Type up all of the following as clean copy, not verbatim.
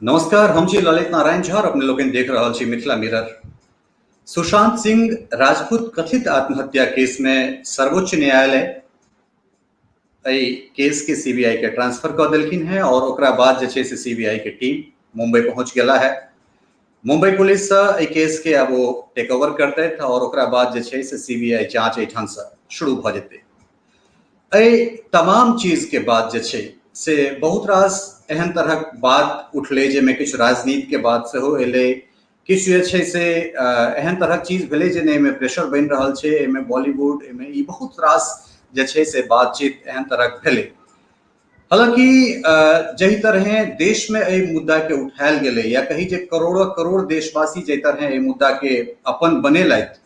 नमस्कार, हम छी ललित नारायण झा और अपने लोग देख रहल छी मिथिला मिरर। सुशांत सिंह राजपूत कथित आत्महत्या केस में सर्वोच्च न्यायालय केस के सीबीआई के ट्रांसफर कर देलखिन है और ओकरा बाद जे छे से सीबीआई के टीम मुंबई पहुंच गया है। मुंबई पुलिस केस के अब वो टेक ओवर करते और ओकरा बाद जे छे से सीबीआई जांच एठाम से शुरू भ जेते। तमाम चीज के बाद जे छे से बहुत रास एहन तरह बात उठले जेमे किछु राजनीति के बात सेहो एले, किछु जे छे से एहन तरह चीज भेले जे ने एमे प्रेशर बन रहल छे, एमे बॉलीवुड एमे ई बहुत रास जे छे से बातचीत एहन तरह भेले। हालांकि जही तरह देश में ए मुद्दा के उठायल गेले या कही जे करोड़ों करोड़ देशवासी जे तरह ए मुद्दा के अपन बनेलथि,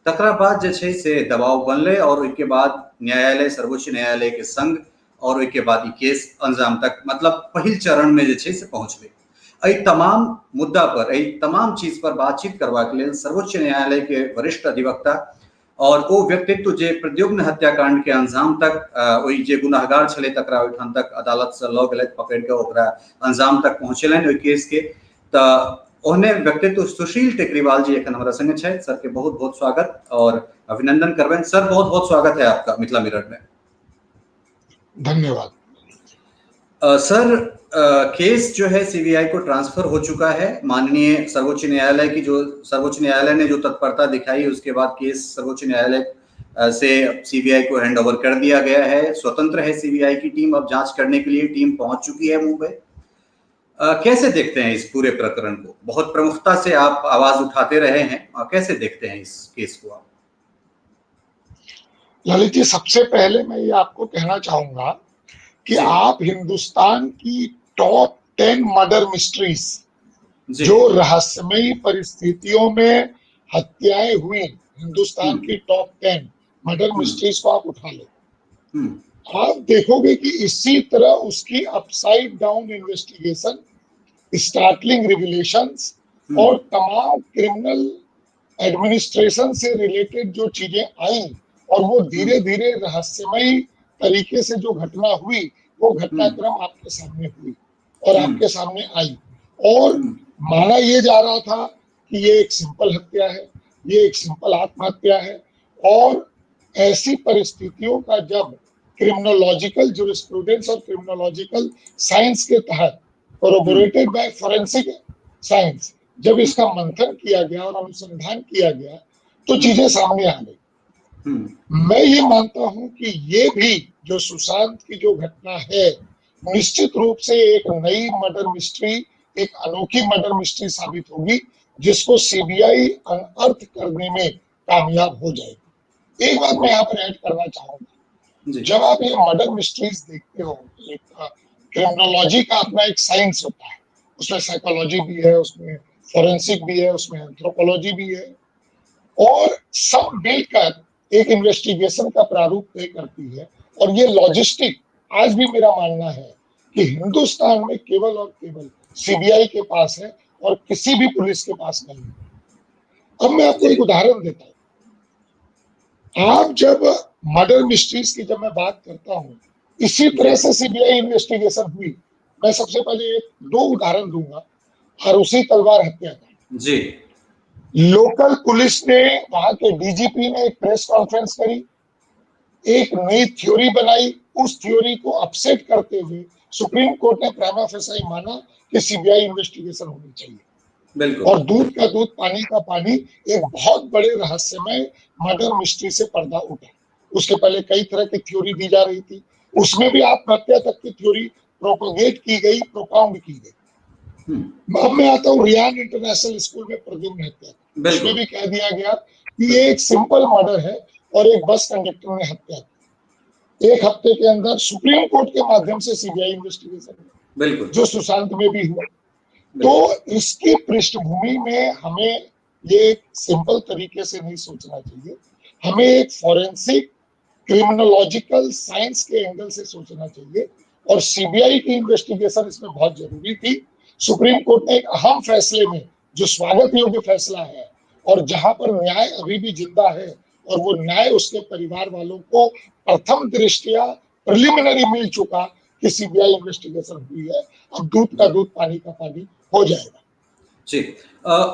तकरा बाद जे छे से दबाव बनले और उसके बाद न्यायालय सर्वोच्च न्यायालय के संग और उसके बाद ई केस अंजाम तक मतलब पहिल चरण में जे छे से पहुंचले। एहि तमाम मुद्दा पर एहि तमाम चीज पर बातचीत करबाक लेल सर्वोच्च न्यायालय के वरिष्ठ अधिवक्ता और वो व्यक्तित्व जे प्रद्युम्न हत्याकांड के अंजाम तक ओहि जे गुनाहगार छले तकरा ओहिठाम तक अदालत से लऽ गेलथि पकड़ के ओकरा अंजाम तक पहुंचेलनि ओहि केस के। त ओहने व्यक्तित्व सुशील टेकरीवाल जी एखन हमारा संगे छथि। सर के बहुत बहुत स्वागत और अभिनंदन करबेन। सर बहुत बहुत स्वागत है आपका मिथिला मिरर में। धन्यवाद। सर केस जो है सीबीआई को ट्रांसफर हो चुका है। माननीय सर्वोच्च न्यायालय की जो सर्वोच्च न्यायालय ने जो तत्परता दिखाई उसके बाद केस सर्वोच्च न्यायालय से सीबीआई को हैंड ओवर कर दिया गया है। स्वतंत्र है सीबीआई की टीम, अब जांच करने के लिए टीम पहुंच चुकी है मुंबई। कैसे देखते हैं इस पूरे प्रकरण को? बहुत प्रमुखता से आप आवाज उठाते रहे हैं, कैसे देखते हैं इस केस को आप? ललित जी, सबसे पहले मैं ये आपको कहना चाहूंगा कि आप हिंदुस्तान की टॉप 10 मर्डर मिस्ट्रीज, जो रहस्यमयी परिस्थितियों में हत्याएं हुई, हिंदुस्तान की टॉप 10 मर्डर मिस्ट्रीज को आप उठा लो। आप देखोगे कि इसी तरह उसकी अपसाइड डाउन इन्वेस्टिगेशन, स्टार्टलिंग रिविलेशंस और तमाम क्रिमिनल एडमिनिस्ट्रेशन से रिलेटेड जो चीजें आई और वो धीरे धीरे रहस्यमयी तरीके से जो घटना हुई वो घटनाक्रम आपके सामने हुई और आपके सामने आई। और माना ये जा रहा था कि ये एक सिंपल हत्या है, ये एक सिंपल आत्महत्या है। और ऐसी परिस्थितियों का जब क्रिमिनोलॉजिकल ज्यूरिस्प्रूडेंस और क्रिमिनोलॉजिकल साइंस के तहत कोरोबोरेटेड बाय फोरेंसिक साइंस जब इसका मंथन किया गया और अनुसंधान किया गया तो चीजें सामने आ गई। मैं ये मानता हूं कि ये भी जो सुशांत की जो घटना है निश्चित रूप से एक नई मर्डर मिस्ट्री, एक अनोखी मर्डर मिस्ट्री साबित होगी जिसको सीबीआई अनअर्थ करने में कामयाब हो जाएगी। एक बात मैं यहाँ पर ऐड करना चाहूंगा, जब आप ये मर्डर मिस्ट्रीज देखते हो, एक क्रिमिनोलॉजी का अपना एक साइंस होता है, उसमें साइकोलॉजी भी है, उसमें फोरेंसिक भी है, उसमें एंथ्रोपोलॉजी भी है और सब मिलकर एक इन्वेस्टिगेशन का प्रारूप तय करती है। और ये लॉजिस्टिक आज भी मेरा मानना है कि हिंदुस्तान में केवल और केवल सीबीआई के पास है और किसी भी पुलिस के पास नहीं है। अब मैं आपको एक उदाहरण देता हूं। आप जब मर्डर मिस्ट्रीज की जब मैं बात करता हूं, इसी तरह से सीबीआई इन्वेस्टिगेशन हुई। मैं सबसे पहले दो उदाहरण दूंगा। हरुषी तलवार हत्याकांड जी, लोकल पुलिस ने, वहां के डीजीपी ने एक प्रेस कॉन्फ्रेंस करी, एक नई थ्योरी बनाई, उस थ्योरी को अपसेट करते हुए सुप्रीम कोर्ट ने प्राइमा फेसाई माना कि सीबीआई इन्वेस्टिगेशन होनी चाहिए। और दूध का दूध पानी का पानी, एक बहुत बड़े रहस्यमय मर्डर मिस्ट्री से पर्दा उठा। उसके पहले कई तरह की थ्योरी दी जा रही थी, उसमें भी आत्महत्या तक की थ्योरी प्रोपोगेट की गई, प्रोपाउंड की गई। अब मैं आता हूँ रियान इंटरनेशनल स्कूल में प्रद्युम्न हत्या, उसमें भी कह दिया गया कि ये एक सिंपल मर्डर है और एक बस कंडक्टर ने हत्या की। एक हफ्ते के अंदर सुप्रीम कोर्ट के माध्यम से सीबीआई इन्वेस्टिगेशन जो सुशांत में भी हुआ। तो इसकी पृष्ठभूमि में हमें ये सिंपल तरीके से नहीं सोचना चाहिए, हमें एक फॉरेंसिक क्रिमिनोलॉजिकल साइंस के एंगल से सोचना चाहिए। और सीबीआई की इन्वेस्टिगेशन इसमें बहुत जरूरी थी। सुप्रीम कोर्ट ने एक अहम फैसले में, जो स्वागत योग्य फैसला है और जहां पर न्याय अभी भी जिंदा है और वो न्याय उसके परिवार वालों को प्रथम दृष्टया प्रिलिमिनरी मिल चुका, कि सीबीआई इन्वेस्टिगेशन हुई है, अब दूध का दूध पानी का पानी हो जाएगा। जी।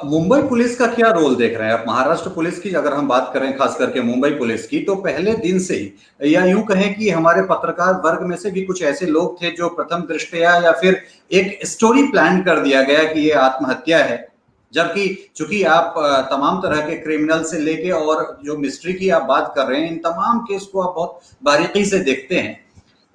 मुंबई पुलिस का क्या रोल देख रहे हैं आप? महाराष्ट्र पुलिस की अगर हम बात करें, खास करके मुंबई पुलिस की, तो पहले दिन से ही, या यूं कहें कि हमारे पत्रकार वर्ग में से भी कुछ ऐसे लोग थे जो प्रथम दृष्टया या फिर एक स्टोरी प्लान कर दिया गया कि ये आत्महत्या है, जबकि चूंकि आप तमाम तरह के क्रिमिनल से लेके और जो मिस्ट्री की आप बात कर रहे हैं, इन तमाम केस को आप बहुत बारीकी से देखते हैं,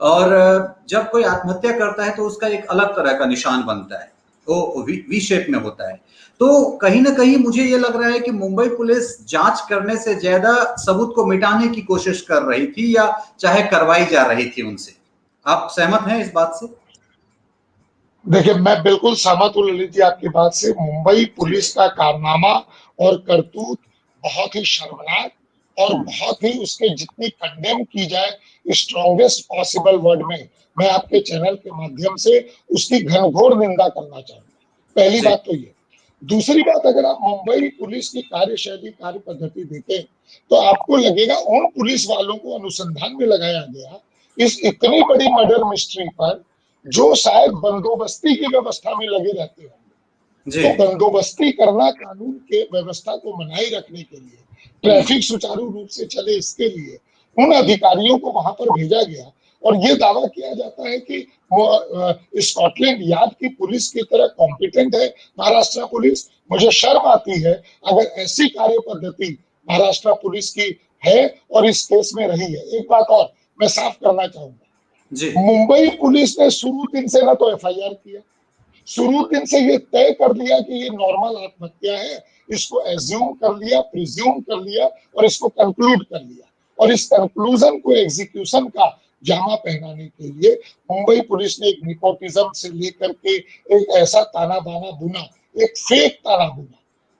और जब कोई आत्महत्या करता है तो उसका एक अलग तरह का निशान बनता है, वो वी शेप में होता है। तो कहीं ना कहीं मुझे ये लग रहा है कि मुंबई पुलिस जांच करने से ज्यादा सबूत को मिटाने की कोशिश कर रही थी, या चाहे करवाई जा रही थी उनसे। आप सहमत हैं इस बात से? देखिए, मैं बिल्कुल सहमत हूँ ललित जी आपकी बात से। मुंबई पुलिस का कारनामा और करतूत बहुत ही शर्मनाक, और बहुत ही उसके जितनी कंडेम की जाए स्ट्रॉन्गेस्ट पॉसिबल वर्ड में मैं आपके चैनल के माध्यम से उसकी घनघोर निंदा करना चाहूंगा। पहली बात तो ये। दूसरी बात, अगर आप मुंबई पुलिस की कार्यशैली, कार्य पद्धति देखें तो आपको लगेगा उन पुलिस वालों को अनुसंधान में लगाया गया इस इतनी बड़ी मर्डर मिस्ट्री पर जो शायद बंदोबस्ती की व्यवस्था में लगे रहते होंगे। तो बंदोबस्ती करना, कानून के व्यवस्था को बनाए रखने के लिए, ट्रैफिक सुचारू रूप से चले इसके लिए उन अधिकारियों को वहां पर भेजा गया। और ये दावा किया जाता है कि स्कॉटलैंड यार्ड की पुलिस की तरह कॉम्पिटेंट है महाराष्ट्र पुलिस। मुझे शर्म आती है अगर ऐसी कार्य पद्धति महाराष्ट्र पुलिस की है और इस केस में रही है। एक बात और मैं साफ करना चाहूंगा, मुंबई पुलिस ने शुरू दिन से ना तो एफआईआर किया, शुरू दिन से ये तय कर लिया कि ये नॉर्मल आत्महत्या है, इसको एज्यूम कर लिया, प्रिज्यूम कर लिया और इसको कंक्लूड कर लिया। और इस कंक्लूजन को एग्जीक्यूशन का जामा पहनाने के लिए मुंबई पुलिस ने एक निपोटिज्म से लेकर के एक ऐसा ताना बाना बुना, एक फेक ताना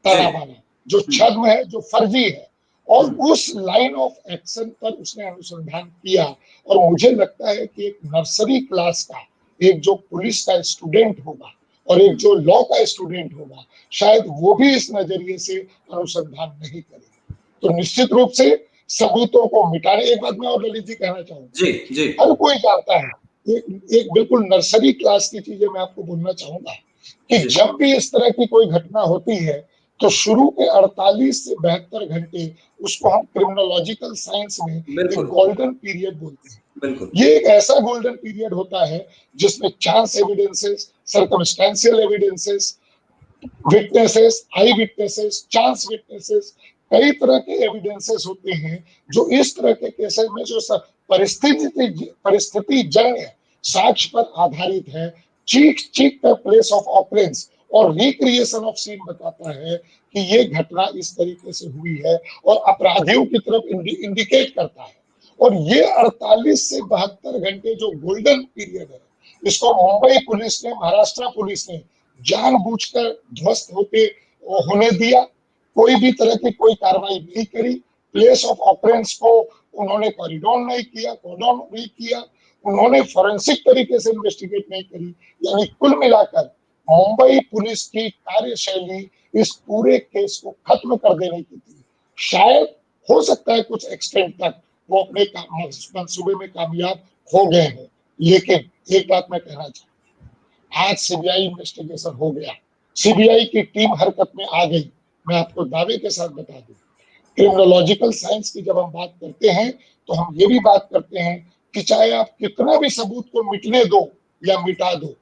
बाना जो छद्म है, जो फर्जी है, और उस लाइन ऑफ एक्शन पर उसने अनुसंधान किया। और मुझे लगता है कि एक नर्सरी क्लास का एक जो पुलिस का स्टूडेंट होगा और एक जो लॉ का स्टूडेंट होगा, शायद वो भी इस नजरिए से अनुसंधान नहीं करेगा। तो निश्चित रूप से सबूतों को मिटाने, एक बात मैं और ललित जी कहना चाहूंगा, हर कोई जानता है, एक बिल्कुल नर्सरी क्लास की चीजें मैं आपको बोलना चाहूंगा कि जब भी इस तरह की कोई घटना होती है तो शुरू के 48 से 72 घंटे उसको हम क्रिमिनोलॉजिकल साइंस में एक गोल्डन पीरियड बोलते हैं। ये एक ऐसा गोल्डन पीरियड होता है जिसमें chance evidences, circumstantial evidences, witnesses, eyewitnesses, chance witnesses, कई तरह के एविडेंसेस होते हैं जो इस तरह के केसेस में जो परिस्थिति जन्य साक्ष्य पर आधारित है, चीख चीख कर प्लेस ऑफ ऑकरेंस और रिक्रिएशन ऑफ सीन बताता है कि ये घटना इस तरीके से हुई है और अपराधियों की तरफ इंडिकेट करता है। और ये 48 से 72 घंटे जो गोल्डन पीरियड है, इसको मुंबई पुलिस ने, महाराष्ट्र पुलिस ने जानबूझकर ध्वस्त होने दिया। कोई भी तरह की कोई कार्रवाई नहीं करी, प्लेस ऑफ ऑकरेंस को उन्होंने कॉरिडोर नहीं किया, कॉर्डन नहीं किया, उन्होंने फोरेंसिक तरीके से इन्वेस्टिगेट नहीं करी। यानी कुल मिलाकर मुंबई पुलिस की कार्यशैली इस पूरे केस को खत्म कर देने की थी। शायद हो सकता है कुछ एक्सटेंट तक वो अपने मंसूबे में कामयाब हो गए हैं, लेकिन एक बात मैं कहना चाहूंगा, आज सीबीआई इन्वेस्टिगेशन हो गया, सीबीआई की टीम हरकत में आ गई। मैं आपको दावे के साथ बता दूं, क्रिमिनोलॉजिकल साइंस की जब हम बात करते हैं तो हम ये भी बात करते हैं कि चाहे आप कितना भी सबूत को मिटने दो या मिटा दो,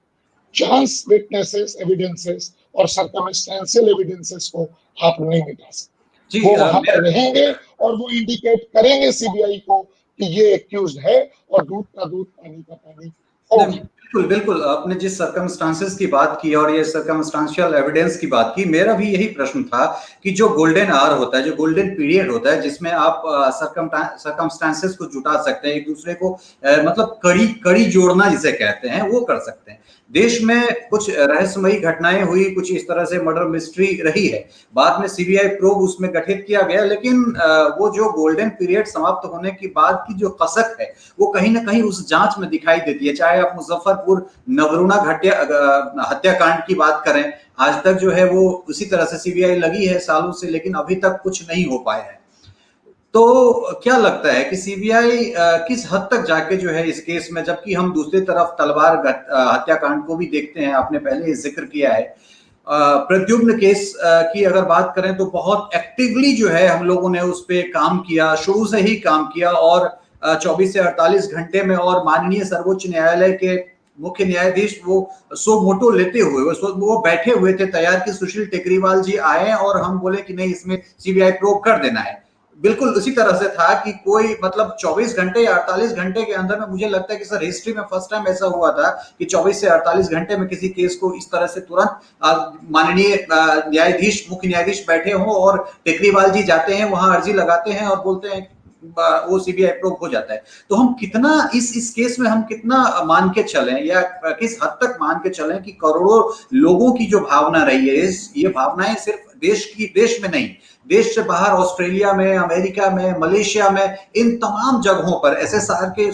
चांस विटनेसेस, एविडेंसेस और सर्कमस्टेंशियल एविडेंसेस को आप नहीं मिटा सकते। वो वहां पर रहेंगे और वो इंडिकेट करेंगे सीबीआई को कि ये एक्यूज्ड है और दूध का दूध पानी का पानी। बिल्कुल बिल्कुल, आपने जिस सर्कमस्टांसेस की बात की और ये सर्कमस्टांशियल एविडेंस की बात की, मेरा भी यही प्रश्न था कि जो गोल्डन आवर होता है, जो गोल्डन पीरियड होता है, जिसमें आप सर्कमस्टांसेस को जुटा सकते हैं, एक दूसरे को मतलब कड़ी जोड़ना जिसे कहते हैं, वो कर सकते हैं। देश में कुछ रहस्यमयी घटनाएं हुई, कुछ इस तरह से मर्डर मिस्ट्री रही है, बाद में सीबीआई प्रोब उसमें गठित किया गया, लेकिन वो जो गोल्डन पीरियड समाप्त होने के बाद की जो कसक है वो कहीं ना कहीं उस जांच में दिखाई देती है। चाहे आप मुजफ्फरपुर नवरुणा हत्याकांड की बात करें, आज तक जो है वो उसी तरह से सीबीआई लगी है सालों से, लेकिन अभी तक कुछ नहीं हो पाया है। तो क्या लगता है कि सीबीआई किस हद तक जाके जो है इस केस में, जबकि हम दूसरी तरफ तलवार हत्याकांड को भी देखते हैं, आपने पहले जिक्र किया है, प्रद्युम्न केस की अगर बात करें तो बहुत एक्टिवली जो है हम लोगों ने उस पर काम किया, शुरू से ही काम किया, और 24 से 48 घंटे में, और माननीय सर्वोच्च न्यायालय के मुख्य न्यायाधीश वो सो मोटो लेते हुए वो बैठे हुए थे तैयार कि सुशील टेकरीवाल जी आए और हम बोले कि नहीं, इसमें सीबीआई प्रोब कर देना है। बिल्कुल उसी तरह से था कि कोई मतलब 24 घंटे या 48 घंटे के अंदर में, मुझे लगता है कि सर हिस्ट्री में फर्स्ट टाइम ऐसा हुआ था कि 24 से 48 घंटे में किसी केस को इस तरह से तुरंत माननीय न्यायाधीश, मुख्य न्यायाधीश बैठे हों और टेकरीवाल जी जाते हैं वहां, अर्जी लगाते हैं और बोलते हैं वो सीबीआई प्रोब हो जाता है। तो हम कितना इस केस में हम कितना मान के चलें, या किस हद तक मान के चलें कि करोड़ों लोगों की जो भावना रही है, ये भावनाएं सिर्फ देश में नहीं, देश से बाहर ऑस्ट्रेलिया में, अमेरिका में, मलेशिया में, इन तमाम जगहों पर एसएसआर के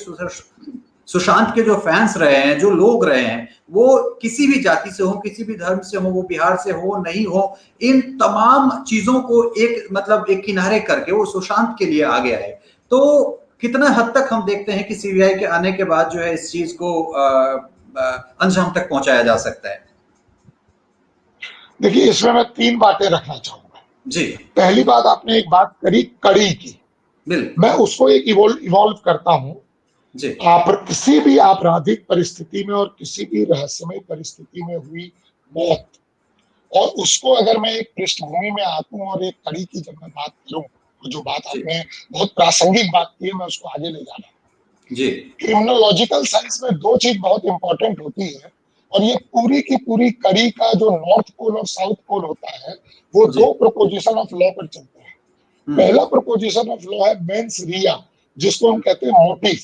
सुशांत के जो फैंस रहे हैं, जो लोग रहे हैं, वो किसी भी जाति से हो, किसी भी धर्म से हो, वो बिहार से हो नहीं हो, इन तमाम चीजों को एक किनारे करके वो सुशांत के लिए आगे आए। तो कितना हद तक हम देखते हैं कि सीबीआई के आने के बाद जो है इस चीज को अंजाम तक पहुंचाया जा सकता है? देखिए, इसमें मैं 3 बातें रखना चाहूंगा। जी। पहली बात, आपने एक बात करी कड़ी की, मैं उसको एक इवॉल्व करता हूं। जी। आप किसी भी आपराधिक परिस्थिति में और किसी भी रहस्यमय परिस्थिति में हुई मौत, और उसको अगर मैं एक पृष्ठभूमि में आऊं और एक कड़ी की जब मैं बात करूं, तो जो बात आपने बहुत प्रासंगिक बात की है, मैं उसको आगे ले जा रहा हूं। जी। क्रिमिनोलॉजिकल साइंस में 2 चीज बहुत इंपॉर्टेंट होती है, और ये पूरी की पूरी कड़ी का जो नॉर्थ पोल और साउथ पोल होता है, वो 2 प्रोपोजिशन ऑफ लॉ पर चलता है। पहला प्रोपोजिशन ऑफ लॉ है मेंस रिया, जिसको हम कहते हैं मोटिव,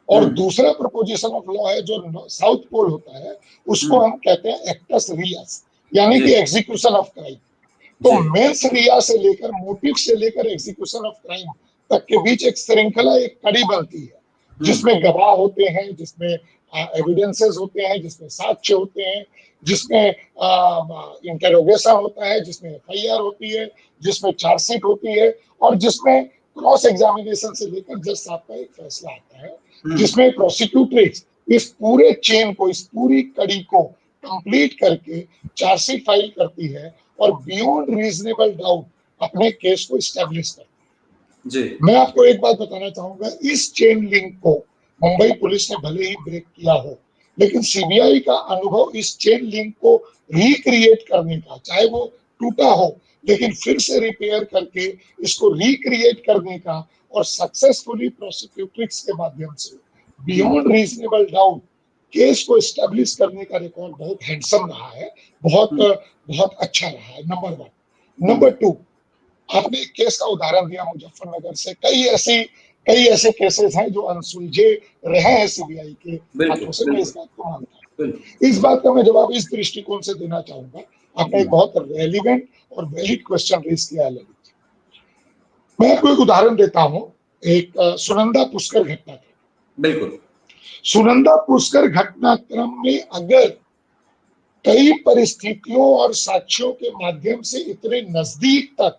और दूसरा प्रोपोजिशन ऑफ लॉ है जो साउथ पोल होता है, उसको हम कहते हैं एक्टस रियास, यानी कि एग्जीक्यूशन ऑफ क्राइम। तो मेंस रिया से लेकर, मोटिव से लेकर एग्जीक्यूशन ऑफ क्राइम तक के बीच एक श्रृंखला, एक कड़ी बनती है, जिसमें गवाह होते हैं, जिसमें एविडेंसेस होते हैं, जिसमें साक्ष्य होते हैं, जिसमें इंटरोगेशन होता है, जिसमें एफआईआर होती है, जिसमें चार्जशीट होती है, और जिसमें क्रॉस एग्जामिनेशन से लेकर जज साहब का एक फैसला आता है, जिसमें प्रोसिक्यूटर्स इस पूरे चेन को, इस पूरी कड़ी को कंप्लीट करके चार्जशीट फाइल करती है और बियॉन्ड रीजनेबल डाउट अपने केस को स्टैब्लिश करती है। जी। मैं आपको एक बात बताना चाहूंगा, इस चेन लिंक को मुंबई पुलिस ने भले ही ब्रेक किया हो, लेकिन सीबीआई का अनुभव इस चेन लिंक को रिक्रिएट करने का, चाहे वो टूटा हो, लेकिन फिर से रिपेयर करके इसको रिक्रिएट करने का, और सक्सेसफुली प्रोसिक्यूटर्स के माध्यम से बियॉन्ड रीजनेबल डाउट केस को एस्टेब्लिश करने का रिकॉर्ड बहुत हैंडसम रहा है, बहुत अच्छा रहा है, नंबर 1। नंबर 2, आपने एक केस का उदाहरण दिया मुजफ्फरनगर से, कई ऐसे केसेस हैं जो अनसुलझे रहे हैं सीबीआई के हाथों से, मैं इस बात को मानता हूं। इस बात का मैं जवाब इस दृष्टिकोण से देना चाहूंगा, आपने एक बहुत रेलिवेंट और वैलिड क्वेश्चन रेज किया है। मैं आपको एक उदाहरण देता हूं, एक सुनंदा पुष्कर घटना था। बिल्कुल। सुनंदा पुष्कर घटनाक्रम में अगर कई परिस्थितियों और साक्ष्यों के माध्यम से इतने नजदीक तक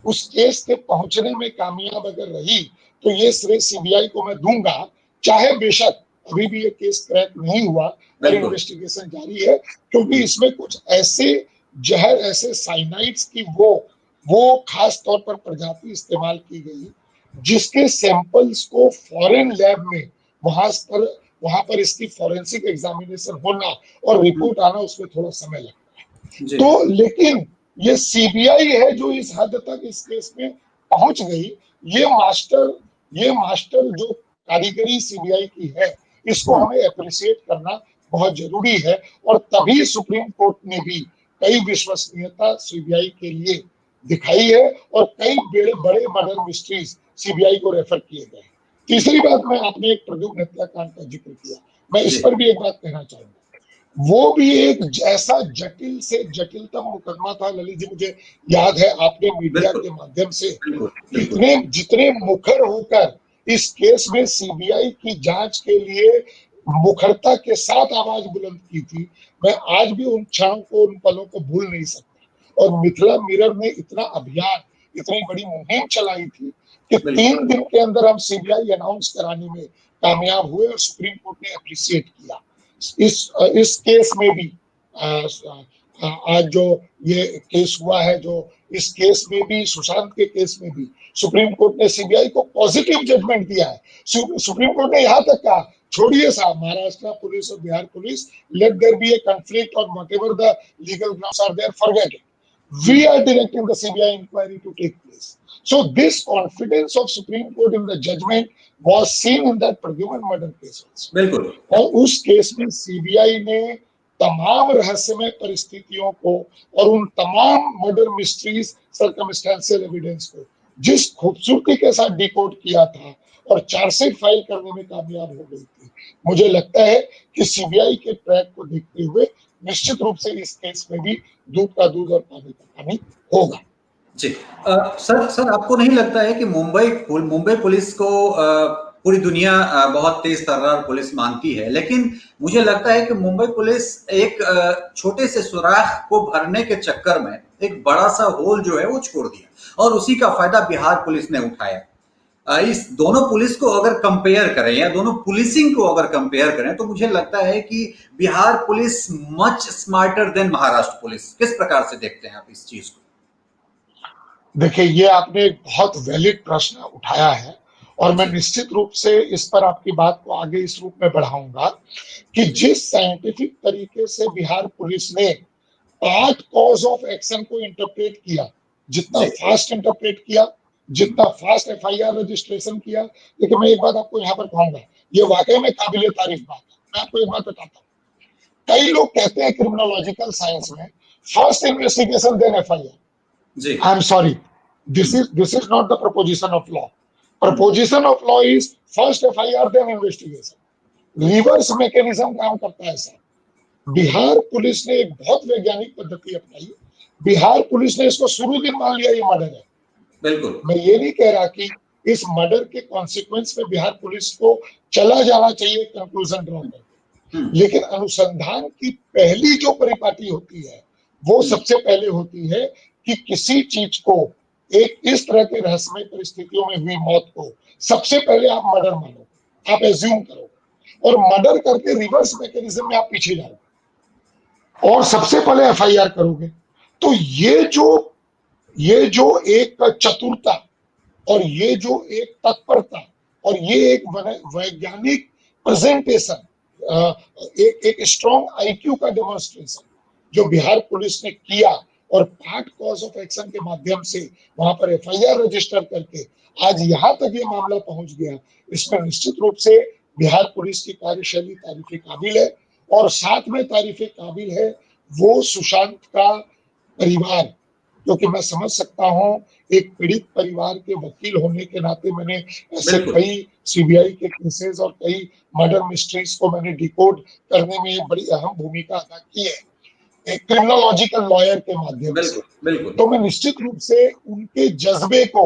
उस केस के पहुंचने में कामयाब अगर रही, तो ये श्रेय सीबीआई को मैं दूंगा, चाहे बेशक अभी भी ये केस क्रैक नहीं हुआ और इन्वेस्टिगेशन जारी है, क्योंकि इसमें कुछ ऐसे जहर, ऐसे साइनाइड्स की वो खास तौर पर प्रजाति इस्तेमाल की गई, जिसके सैंपल्स को फॉरेन लैब में वहां पर इसकी फॉरेंसिक एग्जामिनेशन होना और रिपोर्ट आना, उसमें थोड़ा समय लगता है। तो लेकिन ये सीबीआई है जो इस हद तक इस केस में पहुंच गई। ये मास्टर जो कारीगरी सीबीआई की है, इसको हमें अप्रिशिएट करना बहुत जरूरी है, और तभी सुप्रीम कोर्ट ने भी कई विश्वसनीयता सीबीआई के लिए दिखाई है, और कई बड़े मर्डर मिस्ट्रीज सीबीआई को रेफर किए गए। तीसरी बात, में आपने एक प्रद्युम्न हत्याकांड का जिक्र किया, मैं इस पर भी एक बात कहना चाहूंगा। वो भी एक ऐसा जटिल से जटिलतम मुकदमा था ललित जी, मुझे याद है आपने मीडिया के माध्यम से जितने मुखर होकर इस केस में सीबीआई की जांच के लिए मुखरता के साथ आवाज बुलंद की थी, मैं आज भी उन क्षणों को, उन पलों को भूल नहीं सकता। और मिथिला मिरर ने इतना अभियान, इतनी बड़ी मुहिम चलाई थी कि बिल्कुल 3 दिन के अंदर हम सीबीआई अनाउंस कराने में कामयाब हुए और सुप्रीम कोर्ट ने अप्रिशिएट किया। इस केस में भी आज जो ये केस हुआ है, जो इस केस में भी, सुशांत के केस में भी सुप्रीम कोर्ट ने सीबीआई को पॉजिटिव जजमेंट दिया है। सुप्रीम कोर्ट ने यहां तक कहा, छोड़िए साहब महाराष्ट्र पुलिस और Bihar police, let there be a conflict और whatever the legal grounds are there, forget it, we are directing the CBI inquiry to take place. So this confidence of Supreme Court in the judgment was seen in that Pradyuman murder case also. बिल्कुल और उस case में CBI ने तमाम रहस्यमय परिस्थितियों को और उन तमाम मर्डर मिस्ट्रीज, सर्कमस्टेंशियल एविडेंस को जिस खूबसूरती के साथ डिकोड किया था और चार्जशीट फाइल करने में कामयाब हो गई थी, मुझे लगता है कि सीबीआई के ट्रैक को देखते हुए निश्चित रूप से इस केस में भी दूध का दूध और पानी का पानी होगा। जी सर आपको नहीं लगता है कि मुंबई पुलिस को पूरी दुनिया बहुत तेज तर्रार पुलिस मानती है, लेकिन मुझे लगता है कि मुंबई पुलिस एक छोटे से सुराख को भरने के चक्कर में एक बड़ा सा होल जो है वो छोड़ दिया और उसी का फायदा बिहार पुलिस ने उठाया। इस दोनों पुलिस को अगर कंपेयर करें या दोनों पुलिसिंग को अगर कंपेयर करें तो मुझे लगता है कि Bihar police much smarter than Maharashtra police. किस प्रकार से देखते हैं आप इस चीज को? देखिए, ये आपने एक बहुत वैलिड प्रश्न उठाया है और मैं निश्चित रूप से इस पर आपकी बात को आगे इस रूप में बढ़ाऊंगा कि जिस साइंटिफिक तरीके से बिहार पुलिस ने पार्ट कॉज ऑफ एक्शन को इंटरप्रेट किया, जितना फास्ट इंटरप्रेट किया, जितना फास्ट एफआईआर रजिस्ट्रेशन किया। लेकिन मैं एक बात आपको यहाँ पर कहूंगा, ये वाकई में काबिले तारीफ बात है। मैं आपको एक बात बताता हूँ, कई लोग कहते हैं क्रिमिनोलॉजिकल साइंस में first investigation then FIR. I am sorry, this is not the proposition of law. Proposition of law is first FIR then investigation. Reverse mechanism काम करता है सर। बिहार पुलिस ने एक बहुत वैज्ञानिक पद्धति अपनाई। बिहार पुलिस ने इसको शुरू दिन मान लिया ये मर्डर है। बिल्कुल, मैं ये नहीं कह रहा कि इस मर्डर के कॉन्सिक्वेंस में बिहार पुलिस को चला जाना चाहिए कंक्लूजन ड्रॉ करके, लेकिन अनुसंधान की पहली जो परिपाटी होती है वो सबसे पहले होती है कि किसी चीज को, एक इस तरह के रहस्यमय परिस्थितियों में हुई मौत को सबसे पहले आप मर्डर मानो, आप एज्यूम करो और मर्डर करके रिवर्स मैकेनिज्म में आप पीछे जाओ और सबसे पहले एफआईआर करोगे। तो ये जो एक चतुरता और ये जो एक तत्परता और ये एक वैज्ञानिक प्रेजेंटेशन, एक स्ट्रॉन्ग आईक्यू का डेमोन्स्ट्रेशन जो बिहार पुलिस ने किया और पार्ट कॉज ऑफ एक्शन के माध्यम से वहां पर एफआईआर रजिस्टर करके आज यहां तक ये मामला पहुंच गया, इसमें निश्चित रूप से बिहार पुलिस की कार्यशैली तारीफ काबिल है। और साथ में तारीफ काबिल है वो सुशांत का परिवार, क्योंकि मैं समझ सकता हूं एक पीड़ित परिवार के वकील होने के नाते मैंने ऐसे कई सीबीआई के केसेस और कई मर्डर मिस्ट्रीज को मैंने डिकोड करने में बड़ी अहम भूमिका अदा की है एक क्रिमिनोलॉजिकल लॉयर के माध्यम से। तो मैं निश्चित रूप से उनके जज्बे को,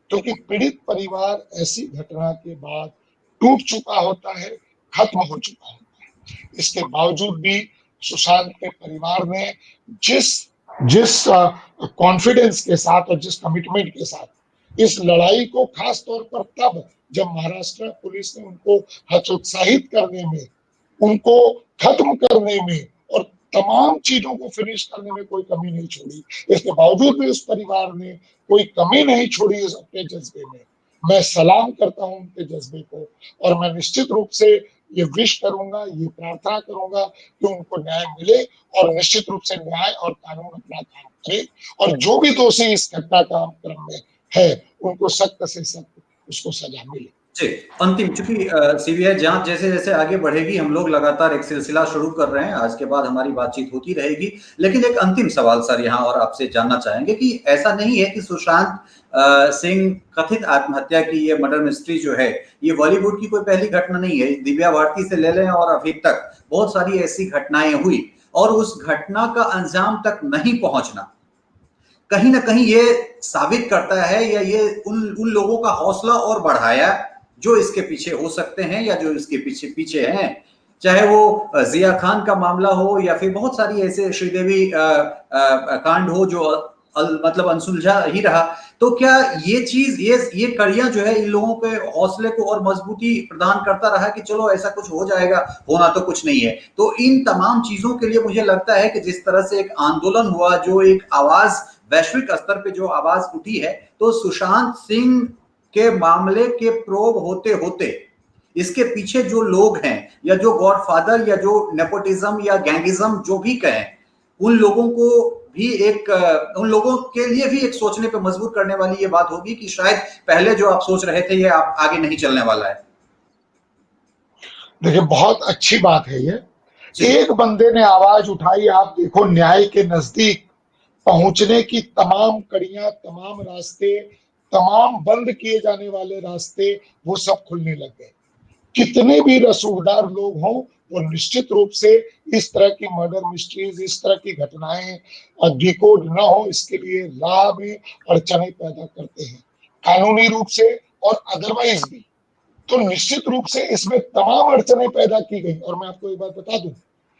क्योंकि पीड़ित परिवार ऐसी घटना के बाद टूट चुका होता है, खत्म हो चुका होता है, इसके बावजूद भी सुशांत के परिवार ने जिस कॉन्फिडेंस के साथ और जिस कमिटमेंट के साथ इस लड़ाई को, खास तौर पर तब जब महाराष्ट्र पुलिस ने उनको हतोत्साहित करने में, उनको खत्म करने में और तमाम चीजों को फिनिश करने में कोई कमी नहीं छोड़ी, इसके बावजूद भी उस परिवार ने कोई कमी नहीं छोड़ी इस अपने जज्बे में। मैं सलाम करता हूं उनके जज्बे को और मैं निश्चित रूप से ये विश करूंगा, ये प्रार्थना करूंगा कि उनको न्याय मिले और निश्चित रूप से न्याय और कानून अपना काम करे और जो भी दोषी इस घटना का क्रम में है उनको सख्त से सख्त उसको सजा मिले। जी, अंतिम, चूंकि सीबीआई जांच जैसे जैसे आगे बढ़ेगी, हम लोग लगातार एक सिलसिला शुरू कर रहे हैं, आज के बाद हमारी बातचीत होती रहेगी, लेकिन एक अंतिम सवाल सर यहाँ और आपसे जानना चाहेंगे कि ऐसा नहीं है कि सुशांत सिंह कथित आत्महत्या की ये मर्डर मिस्ट्री जो है ये बॉलीवुड की कोई पहली घटना नहीं है। दिव्या भारती से ले लें और अभी तक बहुत सारी ऐसी घटनाएं हुई और उस घटना का अंजाम तक नहीं पहुंचना कहीं ना कहीं ये साबित करता है या ये उन लोगों का हौसला और बढ़ाया जो इसके पीछे हो सकते हैं या जो इसके पीछे हैं, चाहे वो जिया खान का मामला हो या फिर बहुत सारी ऐसे श्रीदेवी कांड हो जो मतलब अनसुलझा ही रहा। तो क्या ये चीज, ये कड़ियां जो है इन लोगों के हौसले को और मजबूती प्रदान करता रहा कि चलो ऐसा कुछ हो जाएगा, होना तो कुछ नहीं है। तो इन तमाम चीजों के लिए मुझे लगता है कि जिस तरह से एक आंदोलन हुआ, जो एक आवाज वैश्विक स्तर पे जो आवाज उठी है, तो सुशांत सिंह के मामले के प्रोब होते होते इसके पीछे जो लोग हैं, या जो गॉडफादर, या जो नेपोटिज्म या गैंगिज्म जो भी कहें, उन लोगों को भी उन लोगों के लिए भी एक सोचने पे मजबूर करने वाली ये बात होगी कि शायद पहले जो आप सोच रहे थे ये आप आगे नहीं चलने वाला है। देखिए, बहुत अच्छी बात है ये। जी। एक बंदे ने आवाज उठाई, आप देखो न्याय के नजदीक पहुंचने की तमाम कड़ियां, तमाम रास्ते, तमाम बंद किए जाने वाले रास्ते, वो सब खुलने लग गए। कितने भी रसूखदार लोग हों, वो निश्चित रूप से इस तरह की मर्डर मिस्ट्रीज, इस तरह की घटनाएं डिकोड ना हो, इसके लिए राह में अड़चने पैदा करते हैं, कानूनी रूप से और अदरवाइज भी। तो निश्चित रूप से इसमें तमाम अड़चने पैदा की गई। और मैं आपको एक बात बता दूं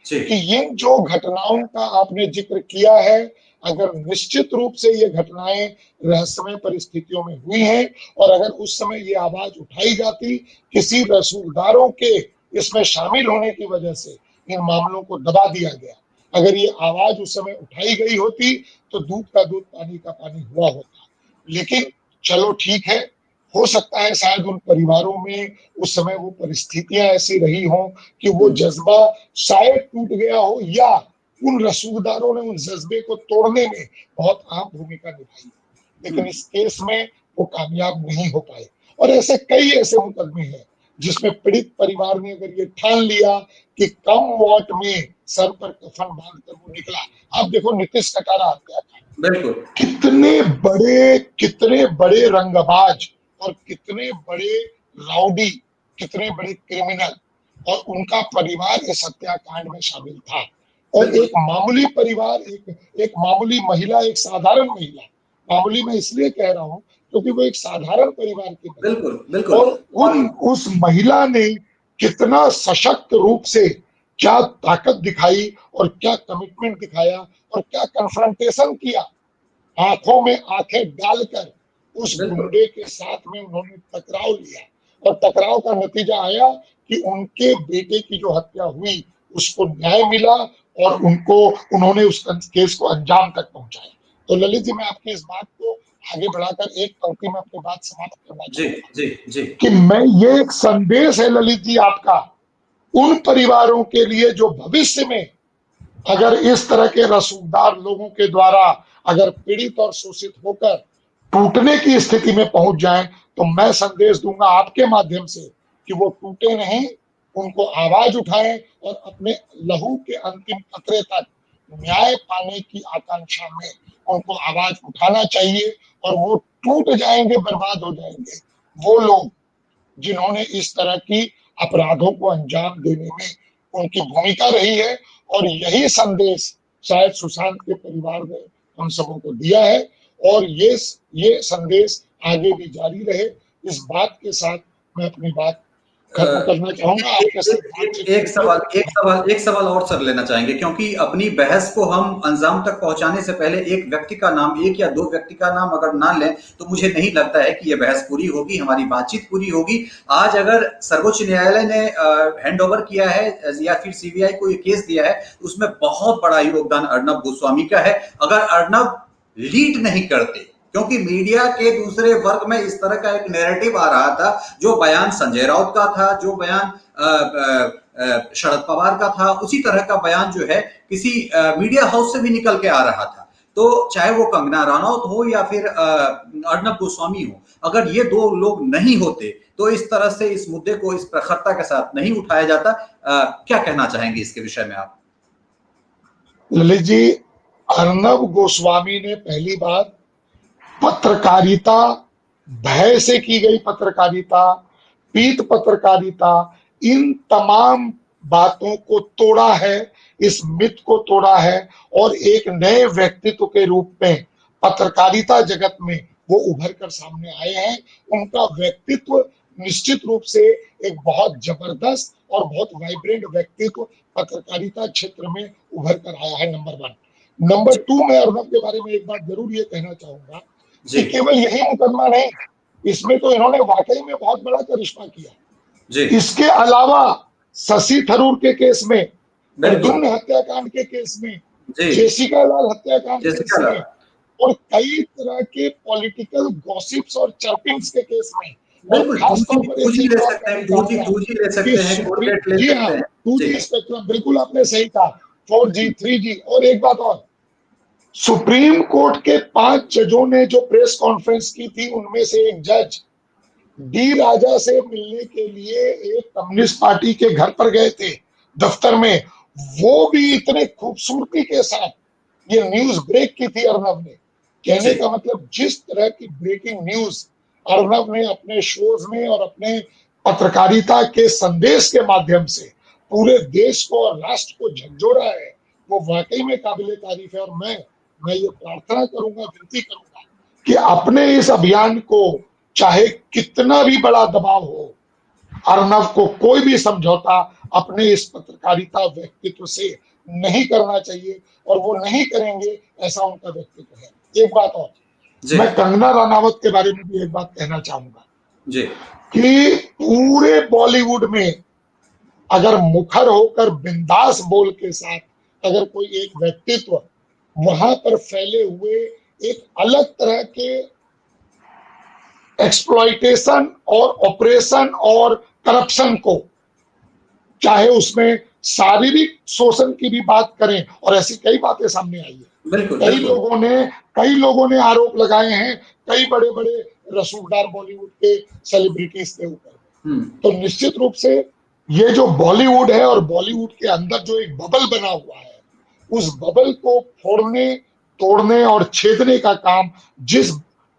कि ये जो घटनाओं का आपने जिक्र किया है, अगर निश्चित रूप से ये घटनाएं रहस्यमय परिस्थितियों में हुई हैं, और अगर उस समय ये आवाज उठाई जाती, किसी रसूखदारों के इसमें शामिल होने की वजह से इन मामलों को दबा दिया गया, अगर ये आवाज उस समय उठाई गई होती, तो दूध का दूध पानी का पानी हुआ होता। लेकिन चलो ठीक है, हो सकता है शायद उन परिवारों में उस समय वो परिस्थितियां ऐसी रही हों कि वो जज्बा शायद टूट गया हो, या उन रसूखदारों ने उन जज्बे को तोड़ने में बहुत अहम भूमिका निभाई। लेकिन इस केस में वो कामयाब नहीं हो पाए। और ऐसे कई ऐसे मुकदमे हैं जिसमें पीड़ित परिवार ने अगर ये ठान लिया कि कम वॉट में सर पर कफन बांधकर वो निकला। आप देखो नीतीश कटारा हत्याकांड, बिल्कुल। कितने बड़े रंगबाज और कितने बड़े राउडी, कितने बड़े क्रिमिनल, और उनका परिवार इस हत्याकांड में शामिल था। और एक मामूली परिवार, एक मामूली महिला, एक साधारण महिला, मामूली मैं इसलिए कह रहा हूं क्योंकि वो एक साधारण परिवार की महिला, बिल्कुल बिल्कुल। और उस महिला ने कितना सशक्त रूप से क्या ताकत दिखाई, और क्या कमिटमेंट दिखाया, और क्या कन्फ्रंटेशन किया, आंखों में आंखें डालकर उस गुंडे के साथ में उन्होंने टकराव लिया। और टकराव का नतीजा आया कि उनके बेटे की जो हत्या हुई उसको न्याय मिला, और उन्होंने उस केस को अंजाम तक पहुंचाया। तो ललित जी, मैं आपकी इस बात को आगे बढ़ाकर एक पंक्ति में अपनी बात समाप्त करना चाहूंगा कि मैं, ये एक संदेश है ललित जी आपका उन परिवारों के लिए जो भविष्य में अगर इस तरह के रसूखदार लोगों के द्वारा अगर पीड़ित और शोषित होकर टूटने की स्थिति में पहुंच जाएं, तो मैं संदेश दूंगा आपके माध्यम से कि वो टूटे नहीं, उनको आवाज उठाएं, और अपने लहू के अंतिम कतरे तक न्याय पाने की आकांक्षा में उनको आवाज उठाना चाहिए। और वो टूट जाएंगे, बर्बाद हो जाएंगे वो लोग जिन्होंने इस तरह की अपराधों को अंजाम देने में उनकी भूमिका रही है। और यही संदेश शायद सुशांत के परिवार ने हम सबों को दिया है, और ये संदेश आगे भी जारी रहे। इस बात के साथ मैं अपनी बात खत्म करना चाहूंगा। आपके साथ एक सवाल और सर लेना चाहेंगे, क्योंकि अपनी बहस को हम अंजाम तक पहुंचाने से पहले एक व्यक्ति का नाम, एक या दो व्यक्ति का नाम अगर ना लें तो मुझे नहीं लगता है कि यह बहस पूरी होगी, हमारी बातचीत पूरी होगी। आज अगर सर्वोच्च न्यायालय ने हैंड ओवर किया है या फिर सीबीआई को ये केस दिया है, उसमें बहुत बड़ा योगदान अर्नब गोस्वामी का है। अगर अर्नब लीड नहीं करते, क्योंकि मीडिया के दूसरे वर्ग में इस तरह का एक नैरेटिव आ रहा था, जो बयान संजय राउत का था, जो बयान शरद पवार का था, उसी तरह का बयान जो है किसी मीडिया हाउस से भी निकल के आ रहा था। तो चाहे वो कंगना रनौत हो या फिर अर्नब गोस्वामी हो, अगर ये दो लोग नहीं होते तो इस तरह से इस मुद्दे को इस प्रखरता के साथ नहीं उठाया जाता। क्या कहना चाहेंगे इसके विषय में आप? ललित जी, अर्नब गोस्वामी ने पहली बात पत्रकारिता, भय से की गई पत्रकारिता, पीठ पत्रकारिता, इन तमाम बातों को तोड़ा है, इस मिथ को तोड़ा है, और एक नए व्यक्तित्व के रूप में पत्रकारिता जगत में वो उभर कर सामने आए हैं। उनका व्यक्तित्व निश्चित रूप से एक बहुत जबरदस्त और बहुत वाइब्रेंट व्यक्तित्व पत्रकारिता क्षेत्र में उभर कर आया है, नंबर 1। नंबर 2, मैं अर्नब के बारे में एक बात जरूर ये कहना चाहूंगा कि केवल यही मुकदमा नहीं, इसमें तो इन्होंने वाकई में बहुत बड़ा करिश्मा किया। इसके अलावा शशि थरूर के केस में, प्रद्युम्न हत्याकांड के केस में, जेसिका लाल हत्याकांड के केस में, और कई तरह के पॉलिटिकल गॉसिप्स और चर्पिंग्स के केस में, और खासतौर पर जी हाँ, 2G स्पेक्ट्रम, बिल्कुल आपने सही कहा, 4G 3G। और एक बात और, सुप्रीम कोर्ट के 5 जजों ने जो प्रेस कॉन्फ्रेंस की थी, उनमें से एक जज डी राजा से मिलने के लिए एक कम्युनिस्ट पार्टी के घर पर गए थे, दफ्तर में। वो भी इतने खूबसूरती के साथ ये न्यूज ब्रेक की थी अर्नब ने। कहने का मतलब, जिस तरह की ब्रेकिंग न्यूज अर्नब ने अपने शोज में और अपने पत्रकारिता के संदेश के माध्यम से पूरे देश को और राष्ट्र को झकझोरा है, वो वाकई में काबिले तारीफ है। और मैं ये प्रार्थना करूंगा, विनती करूंगा कि अपने इस अभियान को, चाहे कितना भी बड़ा दबाव हो, अर्नब को कोई भी समझौता अपने इस पत्रकारिता व्यक्तित्व से नहीं करना चाहिए, और वो नहीं करेंगे, ऐसा उनका व्यक्तित्व है। एक बात और, मैं कंगना रनावत के बारे में भी एक बात कहना चाहूंगा कि पूरे बॉलीवुड में अगर मुखर होकर बिंदास बोल के साथ अगर कोई एक व्यक्तित्व वहां पर फैले हुए एक अलग तरह के एक्सप्लॉइटेशन और ऑपरेशन और करप्शन को, चाहे उसमें शारीरिक शोषण की भी बात करें, और ऐसी कई बातें सामने आई है। कई लोगों ने आरोप लगाए हैं कई बड़े बड़े रसूखदार बॉलीवुड के सेलिब्रिटीज के ऊपर। तो निश्चित रूप से ये जो बॉलीवुड है और बॉलीवुड के अंदर जो एक बबल बना हुआ है, उस बबल को फोड़ने, तोड़ने और छेदने का काम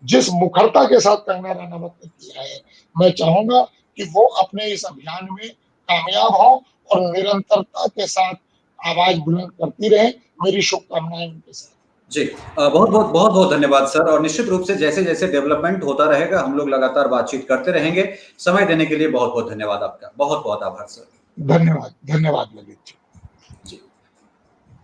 जिस मुखरता के साथ कंगना रनावत ने किया है, मैं चाहूंगा कि वो अपने इस अभियान में कामयाब हो और निरंतरता के साथ आवाज बुलंद करती रहे। मेरी शुभकामनाएं उनके साथ। जी, बहुत धन्यवाद सर। और निश्चित रूप से जैसे जैसे डेवलपमेंट होता रहेगा, हम लोग लगातार बातचीत करते रहेंगे। समय देने के लिए बहुत बहुत धन्यवाद आपका। बहुत बहुत आभार सर। धन्यवाद ललित जी।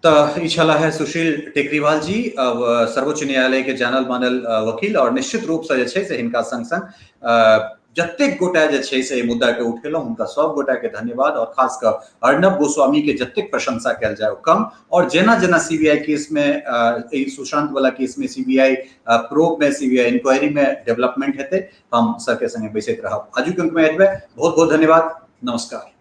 तो इच्छला है सुशील टेकरीवाल जी, सर्वोच्च न्यायालय के जानल मानल वकील, और निश्चित रूप से हिनका संग संग जत्तेक गोटा से मुद्दा के उठेलों, उनका सब गोटा के धन्यवाद। और खास कर अर्नब गोस्वामी के जत्तेक प्रशंसा कल जाए कम। और जेना जेना सीबीआई केस में, सुशांत वाला केस में सीबीआई प्रोब में, सीबीआई इंक्वायरी में डेवलपमेंट हेते, हम सर के संगे बैसत रहब। आज के अंक में एतबे। बहुत बहुत धन्यवाद। नमस्कार।